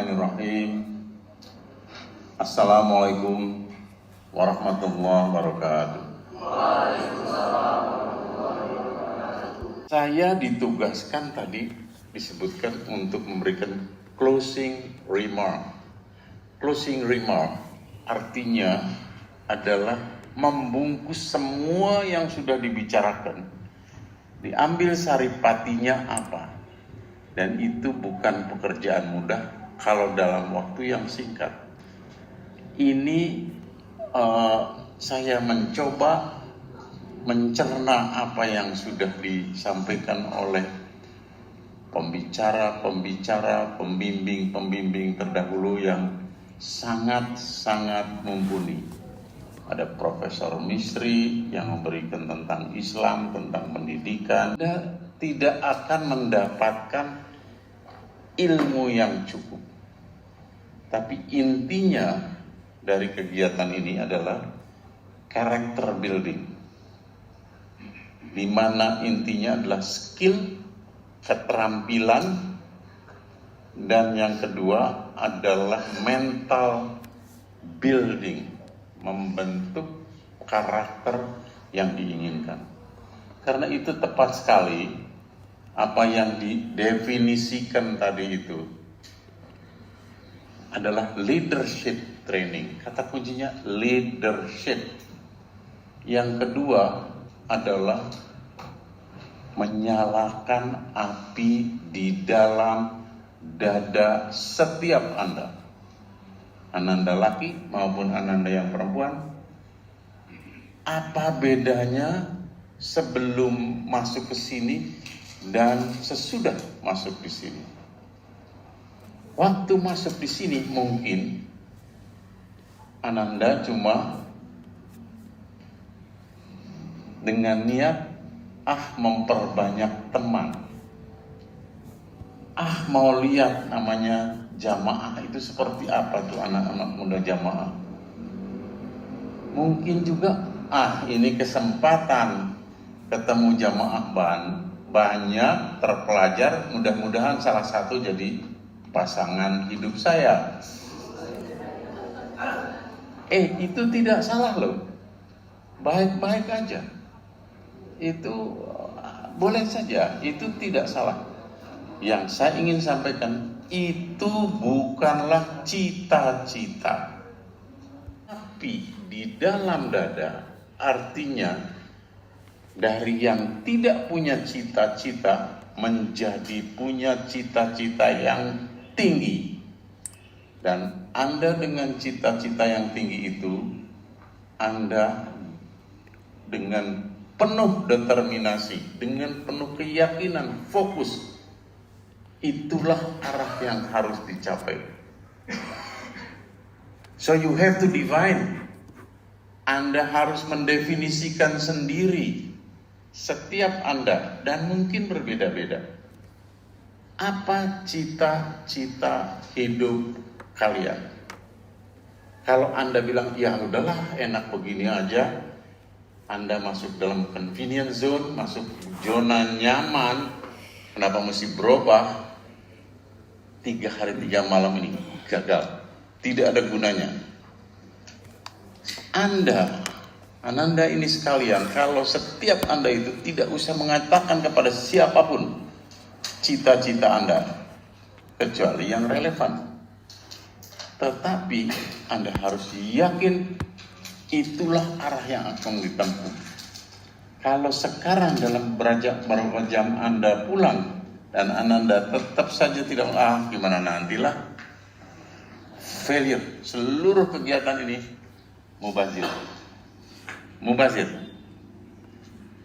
Bismillahirrahmanirrahim. Assalamualaikum warahmatullahi wabarakatuh. Saya ditugaskan tadi disebutkan untuk memberikan closing remark. Closing remark artinya adalah membungkus semua yang sudah dibicarakan. Diambil saripatinya apa. Dan itu bukan pekerjaan mudah kalau dalam waktu yang singkat. Ini saya mencoba mencerna apa yang sudah disampaikan oleh pembicara, pembimbing terdahulu yang sangat-sangat mumpuni. Ada Profesor Misri yang memberikan tentang Islam, tentang pendidikan. Anda tidak akan mendapatkan ilmu yang cukup. Tapi intinya dari kegiatan ini adalah character building, di mana intinya adalah skill, keterampilan, dan yang kedua adalah mental building, membentuk karakter yang diinginkan. Karena itu tepat sekali apa yang didefinisikan tadi itu adalah leadership training. Kata kuncinya leadership. Yang kedua adalah menyalakan api di dalam dada setiap Anda. Ananda laki maupun Ananda yang perempuan. Apa bedanya sebelum masuk ke sini dan sesudah masuk di sini? Waktu masuk di sini mungkin Ananda cuma dengan niat memperbanyak teman. Mau lihat namanya jamaah itu seperti apa tuh anak-anak muda jamaah. Mungkin juga ini kesempatan ketemu jamaah banyak terpelajar, mudah-mudahan salah satu jadi pasangan hidup saya. Itu tidak salah loh, baik-baik aja. Itu boleh saja, itu tidak salah. Yang saya ingin sampaikan, itu bukanlah cita-cita. Tapi di dalam dada, artinya dari yang tidak punya cita-cita menjadi punya cita-cita yang tinggi. Dan Anda dengan cita-cita yang tinggi itu, Anda dengan penuh determinasi, dengan penuh keyakinan, fokus, itulah arah yang harus dicapai. So you have to define. Anda harus mendefinisikan sendiri setiap Anda, dan mungkin berbeda-beda. Apa cita-cita hidup kalian? Kalau Anda bilang, ya udahlah enak begini aja, Anda masuk dalam convenience zone, masuk zona nyaman, kenapa mesti berubah? 3 hari 3 malam ini gagal, tidak ada gunanya. Ananda ini sekalian, kalau setiap Anda itu tidak usah mengatakan kepada siapapun cita-cita Anda, kecuali yang relevan. Tetapi Anda harus yakin itulah arah yang akan ditempuh. Kalau sekarang dalam beberapa jam Anda pulang dan Ananda tetap saja tidak, gimana nantilah, failure. Seluruh kegiatan ini mubazir.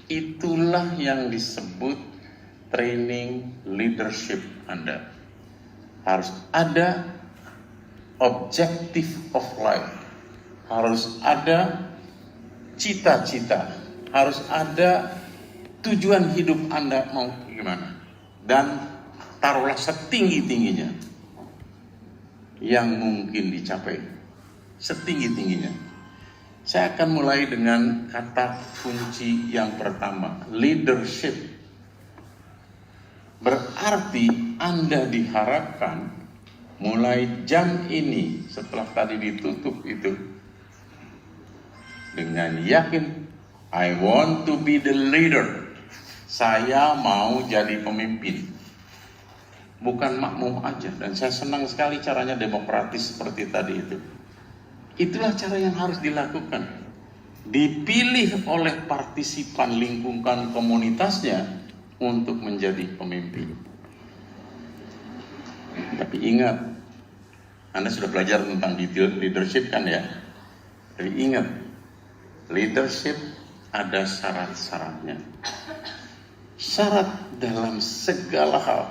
Itulah yang disebut training leadership Anda. Harus ada objective of life, harus ada cita-cita, harus ada tujuan hidup Anda mau gimana. Dan taruhlah setinggi-tingginya yang mungkin dicapai, setinggi-tingginya. Saya akan mulai dengan kata kunci yang pertama, leadership. Berarti Anda diharapkan mulai jam ini setelah tadi ditutup itu, dengan yakin, I want to be the leader. Saya mau jadi pemimpin. Bukan makmum aja. Dan saya senang sekali caranya demokratis seperti tadi itu. Itulah cara yang harus dilakukan. Dipilih oleh partisipan lingkungan komunitasnya untuk menjadi pemimpin. Tapi ingat, Anda sudah belajar tentang leadership kan ya? Jadi ingat, leadership ada syarat-syaratnya. Syarat dalam segala hal.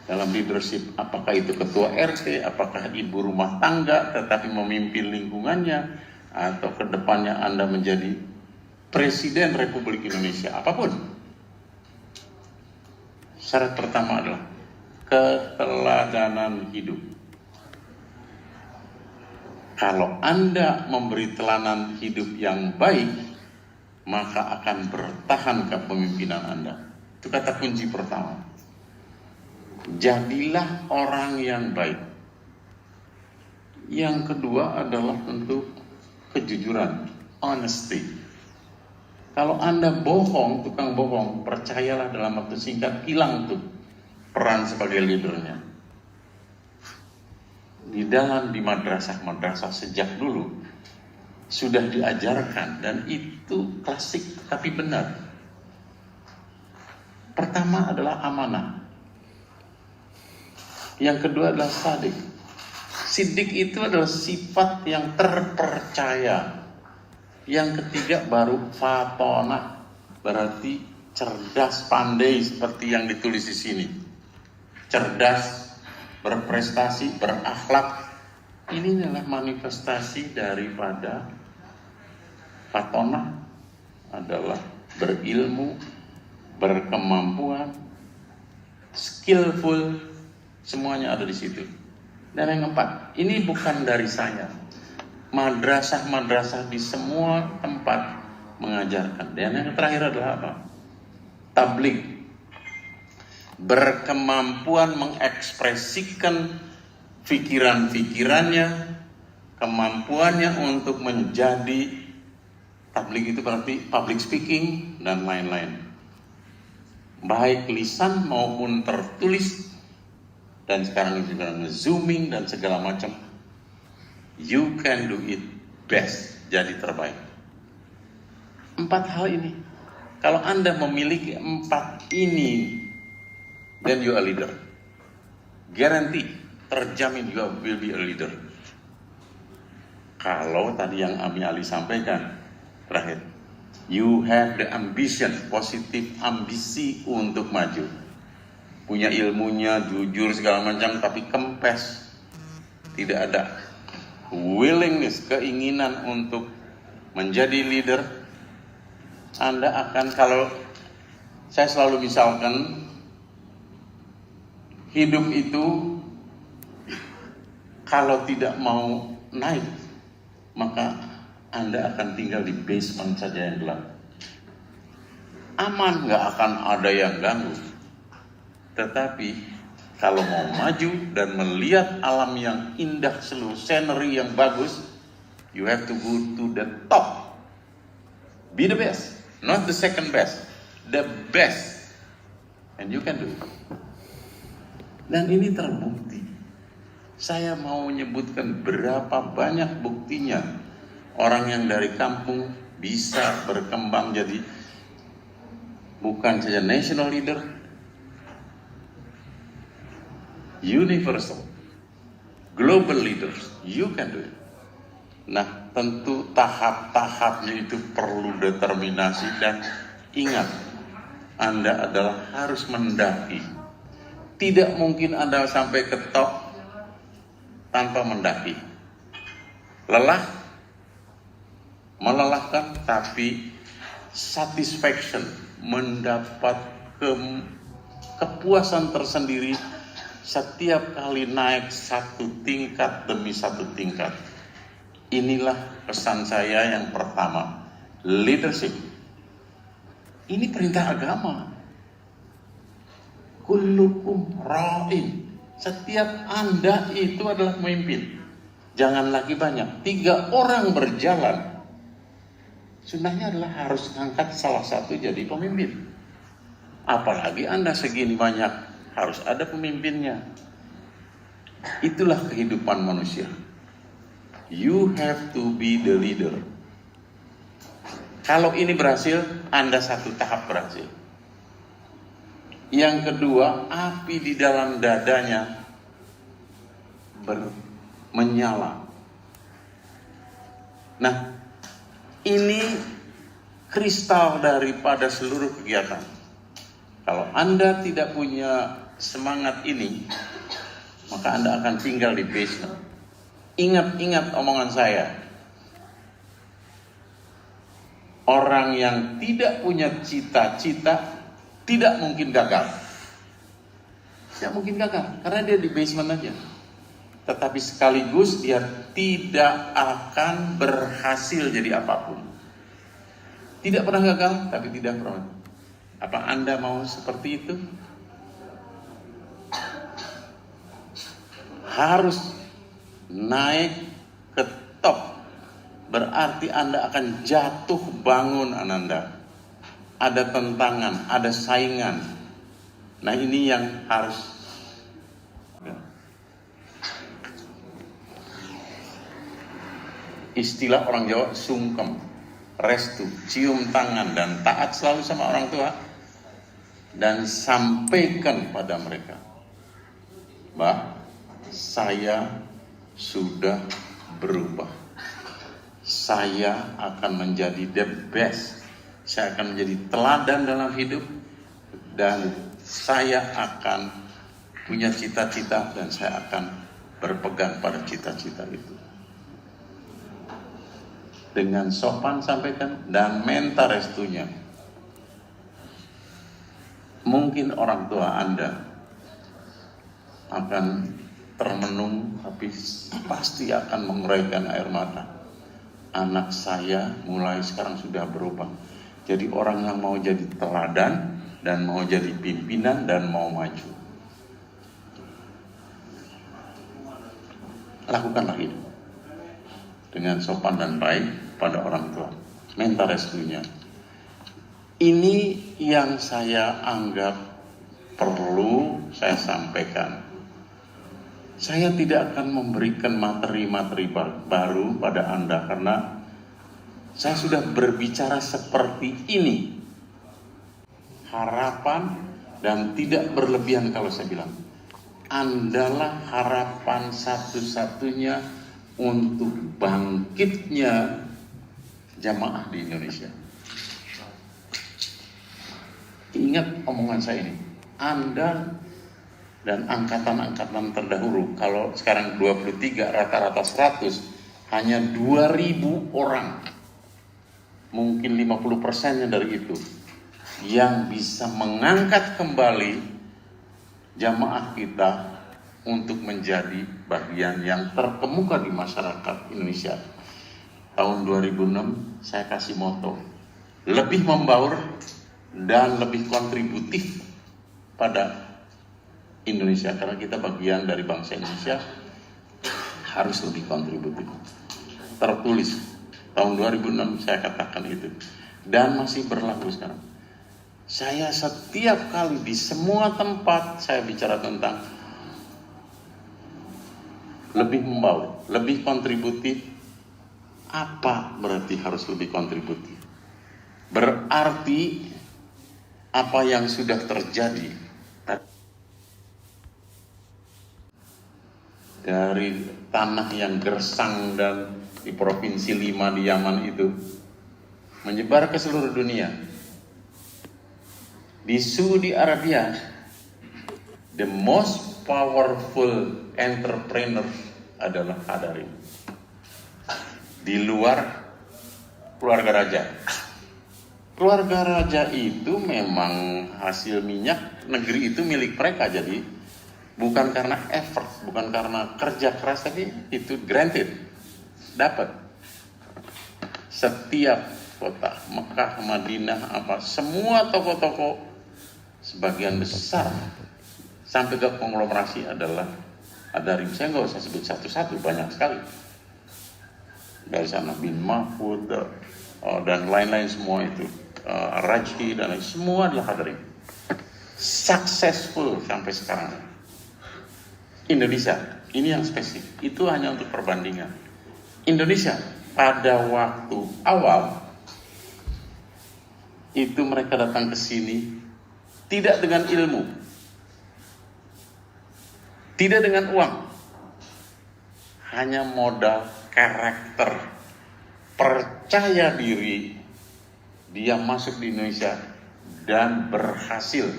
Dalam leadership, apakah itu ketua RT, apakah ibu rumah tangga tetapi memimpin lingkungannya, atau kedepannya Anda menjadi Presiden Republik Indonesia, apapun. Syarat pertama adalah keteladanan hidup. Kalau Anda memberi teladan hidup yang baik, maka akan bertahan kepemimpinan Anda. Itu kata kunci pertama. Jadilah orang yang baik. Yang kedua adalah tentu kejujuran, honesty. Kalau Anda bohong, tukang bohong, percayalah dalam waktu singkat hilang tuh peran sebagai leadernya. Di madrasah sejak dulu sudah diajarkan, dan itu klasik tapi benar. Pertama adalah amanah. Yang kedua adalah sadik. Sidik itu adalah sifat yang terpercaya. Yang ketiga baru fatona, berarti cerdas, pandai seperti yang ditulis di sini. Cerdas, berprestasi, berakhlak. Ini adalah manifestasi daripada fatona, adalah berilmu, berkemampuan, skillful, semuanya ada di situ. Dan yang keempat, ini bukan dari saya. Madrasah-madrasah di semua tempat mengajarkan. Dan yang terakhir adalah apa? Tabligh. Berkemampuan mengekspresikan pikiran-pikirannya, kemampuannya untuk menjadi tabligh itu berarti public speaking dan lain-lain. Baik lisan maupun tertulis. Dan sekarang juga zooming dan segala macam. You can do it best, jadi terbaik. 4 hal ini. Kalau Anda memiliki 4 ini, then you are a leader. Guarantee, terjamin you will be a leader. Kalau tadi yang Ami Ali sampaikan, terakhir, you have the ambition, positif ambisi untuk maju. Punya ilmunya, jujur segala macam, tapi kempes. Tidak ada willingness, keinginan untuk menjadi leader. Anda akan, kalau saya selalu misalkan, hidup itu kalau tidak mau naik, maka Anda akan tinggal di basement saja yang gelap. Aman, gak akan ada yang ganggu. Tetapi kalau mau maju dan melihat alam yang indah, seluruh scenery yang bagus, you have to go to the top. Be the best, not the second best, the best. And you can do it. Dan ini terbukti. Saya mau menyebutkan berapa banyak buktinya. Orang yang dari kampung bisa berkembang jadi bukan saja national leader, universal, global leaders. You can do it. Nah, tentu tahap-tahapnya itu perlu determinasi, dan ingat, Anda adalah harus mendaki. Tidak mungkin Anda sampai ke top tanpa mendaki. Lelah, melelahkan, tapi satisfaction, mendapat kepuasan tersendiri setiap kali naik satu tingkat demi satu tingkat. Inilah pesan saya yang pertama, leadership. Ini perintah agama. Kullukum ra'in Setiap Anda itu adalah pemimpin. Jangan lagi banyak, 3 orang berjalan. Sunnahnya adalah harus angkat salah satu jadi pemimpin. Apalagi Anda segini banyak, harus ada pemimpinnya. Itulah kehidupan manusia. You have to be the leader. Kalau ini berhasil, Anda satu tahap berhasil. Yang kedua, api di dalam dadanya menyala. Nah, ini kristal daripada seluruh kegiatan. Kalau Anda tidak punya semangat ini, maka Anda akan tinggal di basement. Ingat omongan saya. Orang yang tidak punya cita-cita tidak mungkin gagal. Tidak mungkin gagal karena dia di basement aja. Tetapi sekaligus dia tidak akan berhasil jadi apapun. Tidak pernah gagal, tapi tidak pernah. Apa Anda mau seperti itu? Harus naik ke top. Berarti Anda akan jatuh bangun Anda. Ada tentangan, ada saingan. Nah, ini yang harus istilah orang Jawa sungkem, restu, cium tangan dan taat selalu sama orang tua dan sampaikan pada mereka, Mbak, saya sudah berubah. Saya akan menjadi the best. Saya akan menjadi teladan dalam hidup dan saya akan punya cita-cita dan saya akan berpegang pada cita-cita itu. Dengan sopan sampaikan dan minta restunya. Mungkin orang tua Anda akan termenung tapi pasti akan menguraikan air mata. Anak saya mulai sekarang sudah berubah. Jadi orang yang mau jadi teladan dan mau jadi pimpinan dan mau maju. Lakukanlah itu dengan sopan dan baik pada orang tua. Minta restunya. Ini yang saya anggap perlu saya sampaikan. Saya tidak akan memberikan materi-materi baru pada Anda karena saya sudah berbicara seperti ini. Harapan dan tidak berlebihan kalau saya bilang. Andalah harapan satu-satunya untuk bangkitnya jamaah di Indonesia. Ingat omongan saya ini. Anda dan angkatan-angkatan terdahulu, kalau sekarang 23, rata-rata 100, hanya 2.000 orang, mungkin 50%-nya dari itu, yang bisa mengangkat kembali jamaah kita untuk menjadi bagian yang terkemuka di masyarakat Indonesia. Tahun 2006, saya kasih moto, lebih membaur dan lebih kontributif pada Indonesia, karena kita bagian dari bangsa Indonesia harus lebih kontributif. Tertulis tahun 2006 saya katakan itu dan masih berlaku sekarang. Saya setiap kali di semua tempat saya bicara tentang lebih membaur, lebih kontributif. Apa berarti harus lebih kontributif? Berarti apa yang sudah terjadi dari tanah yang gersang dan di provinsi 5 di Yaman itu menyebar ke seluruh dunia. Di Saudi Arabia, the most powerful entrepreneur adalah Hadarin. Di luar keluarga raja. Keluarga raja itu memang hasil minyak negeri itu milik mereka, jadi bukan karena effort, bukan karena kerja keras, tapi itu granted, dapat. Setiap kota, Mekah, Madinah, semua toko-toko, sebagian besar sampai ke konglomerasi adalah ada saya nggak usah sebut satu-satu, banyak sekali. Dari sana Bin Mahfud dan lain-lain semua itu, Rajhi dan lain, semua adalah kader ini. Successful sampai sekarang. Indonesia, ini yang spesifik, itu hanya untuk perbandingan. Indonesia pada waktu awal itu mereka datang ke sini tidak dengan ilmu, tidak dengan uang, hanya modal karakter, percaya diri, dia masuk di Indonesia dan berhasil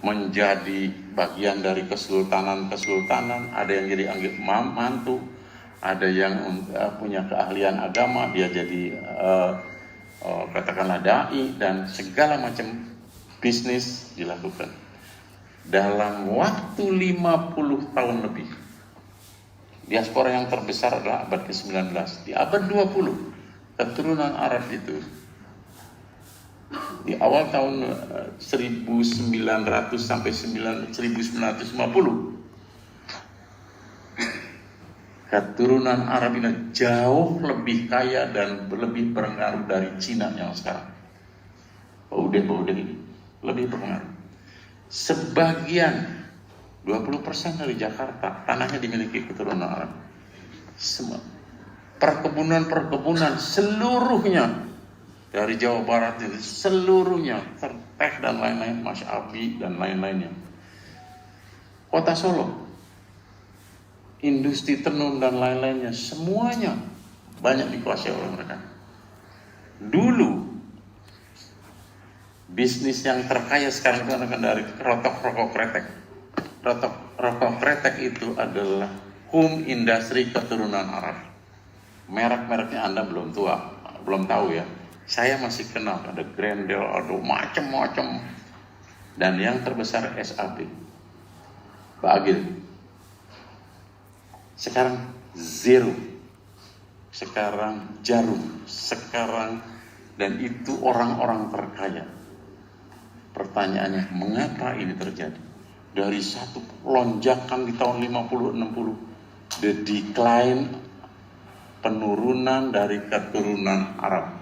menjadi bagian dari kesultanan, ada yang jadi mantu, ada yang punya keahlian agama, dia jadi katakanlah dai, dan segala macam bisnis dilakukan. Dalam waktu 50 tahun lebih, diaspora yang terbesar adalah abad ke-19. Di abad 20, keturunan Arab itu di awal tahun 1900 sampai 1950, keturunan Arab ini jauh lebih kaya dan lebih berpengaruh dari Cina yang sekarang. Baude ini lebih berpengaruh. Sebagian 20% dari Jakarta tanahnya dimiliki keturunan Arab. Semua perkebunan seluruhnya dari Jawa Barat itu seluruhnya, teh dan lain-lain, Mas Abi dan lain-lainnya. Kota Solo, industri tenun dan lain-lainnya, semuanya banyak dikuasai oleh mereka. Dulu bisnis yang terkaya sekarang itu dari rotok rokok kretek. Rotok rokok kretek itu adalah home industry keturunan Arab. Merek-mereknya Anda belum tahu ya. Saya masih kenal, ada Grendel, ada macam-macam. Dan yang terbesar SAB, Pak Agil. Sekarang Zero, sekarang Jarum, sekarang, dan itu orang-orang terkaya. Pertanyaannya, mengapa ini terjadi? Dari satu lonjakan di tahun 50-60, the decline, penurunan dari keturunan Arab,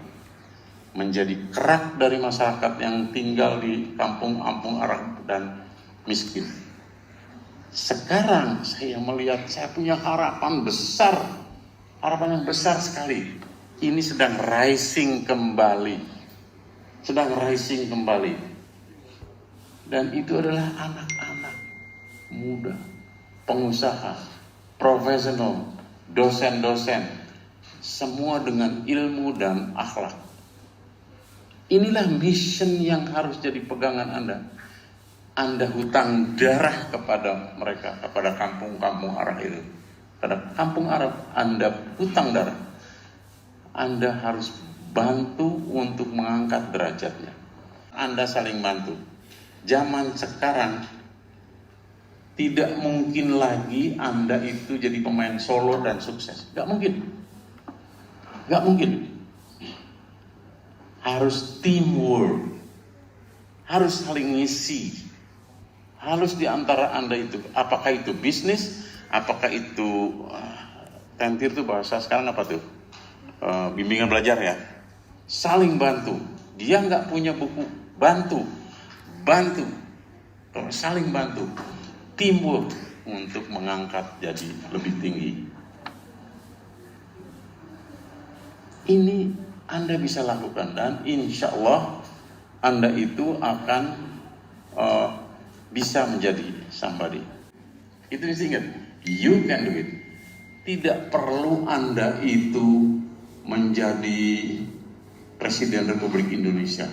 menjadi kerak dari masyarakat yang tinggal di kampung-kampung Arab dan miskin. Sekarang saya melihat, saya punya harapan yang besar sekali. Ini sedang rising kembali. Dan itu adalah anak-anak muda, pengusaha, profesional, dosen-dosen, semua dengan ilmu dan akhlak. Inilah mission yang harus jadi pegangan Anda. Anda hutang darah kepada mereka, kepada kampung-kampung Arab itu. Pada kampung Arab Anda hutang darah. Anda harus bantu untuk mengangkat derajatnya. Anda saling bantu. Zaman sekarang tidak mungkin lagi Anda itu jadi pemain solo dan sukses. Gak mungkin. Harus teamwork, harus saling ngisi, harus diantara Anda itu, apakah itu bisnis, apakah itu tentir itu bahasa sekarang apa tuh, bimbingan belajar ya, saling bantu. Dia nggak punya buku, bantu, saling bantu, teamwork untuk mengangkat jadi lebih tinggi. Ini Anda bisa lakukan, dan insya Allah Anda itu akan bisa menjadi somebody. Itu mesti ingat, you can do it. Tidak perlu Anda itu menjadi Presiden Republik Indonesia.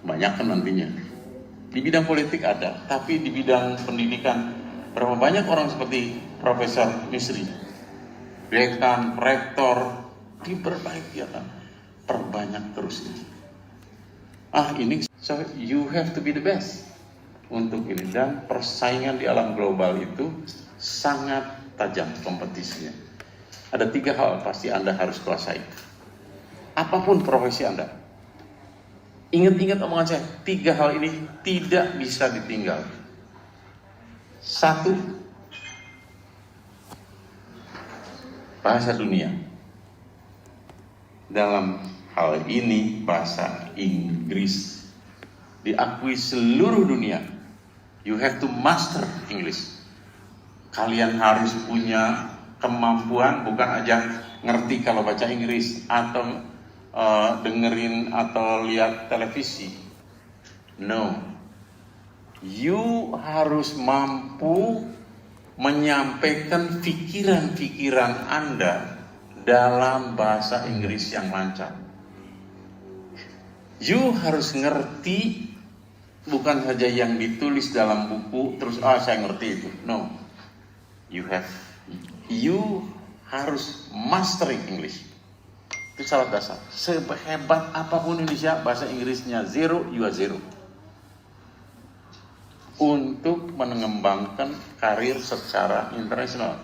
Banyak kan nantinya. Di bidang politik ada, tapi di bidang pendidikan berapa banyak orang seperti Profesor Misri, dekan, rektor, diperbaiki, ya kan? Perbanyak terus ini. So you have to be the best untuk ini, dan persaingan di alam global itu sangat tajam kompetisinya. Ada 3 hal pasti Anda harus kuasai. Apapun profesi Anda. Ingat-ingat omongan saya, 3 hal ini tidak bisa ditinggal. Satu, bahasa dunia. Dalam hal ini bahasa Inggris diakui seluruh dunia. You have to master English. Kalian harus punya kemampuan, bukan aja ngerti kalau baca Inggris atau dengerin atau lihat televisi. No, you harus mampu menyampaikan pikiran-pikiran Anda dalam bahasa Inggris yang lancar. You harus ngerti bukan saja yang ditulis dalam buku terus saya ngerti itu. No, you harus mastering English. Itu syarat dasar. Sehebat apapun Indonesia, bahasa Inggrisnya zero, you are zero. Untuk mengembangkan karir secara internasional.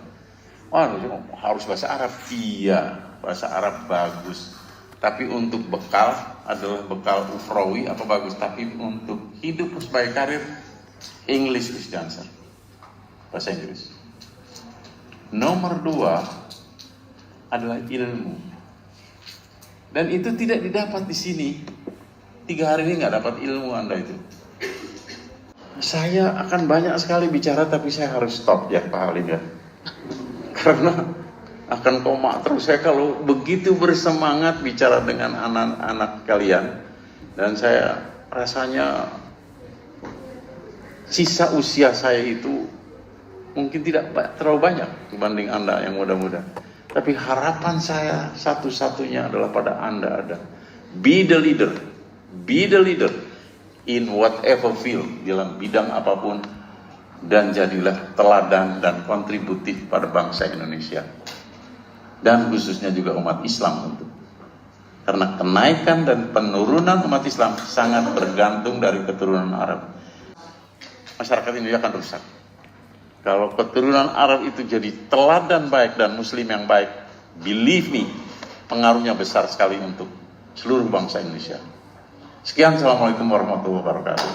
Harus bahasa Arab. Iya, bahasa Arab bagus. Tapi untuk bekal adalah bekal ukhrawi apa bagus. Tapi untuk hidup sebagai karir, English is the answer. Bahasa Inggris. Nomor 2 adalah ilmu. Dan itu tidak didapat di sini. 3 hari ini nggak dapat ilmu Anda itu. Saya akan banyak sekali bicara, tapi saya harus stop ya Pak Halim ya. Karena akan koma terus saya kalau begitu bersemangat bicara dengan anak-anak kalian. Dan saya rasanya sisa usia saya itu mungkin tidak terlalu banyak dibanding Anda yang muda-muda. Tapi harapan saya satu-satunya adalah pada Anda ada. Be the leader. Be the leader in whatever field, dalam bidang apapun, dan jadilah teladan dan kontributif pada bangsa Indonesia dan khususnya juga umat Islam tentu. Karena kenaikan dan penurunan umat Islam sangat bergantung dari keturunan Arab. Masyarakat Indonesia akan rusak kalau keturunan Arab itu jadi teladan baik dan Muslim yang baik. Believe me, pengaruhnya besar sekali untuk seluruh bangsa Indonesia. Sekian, assalamualaikum warahmatullahi wabarakatuh.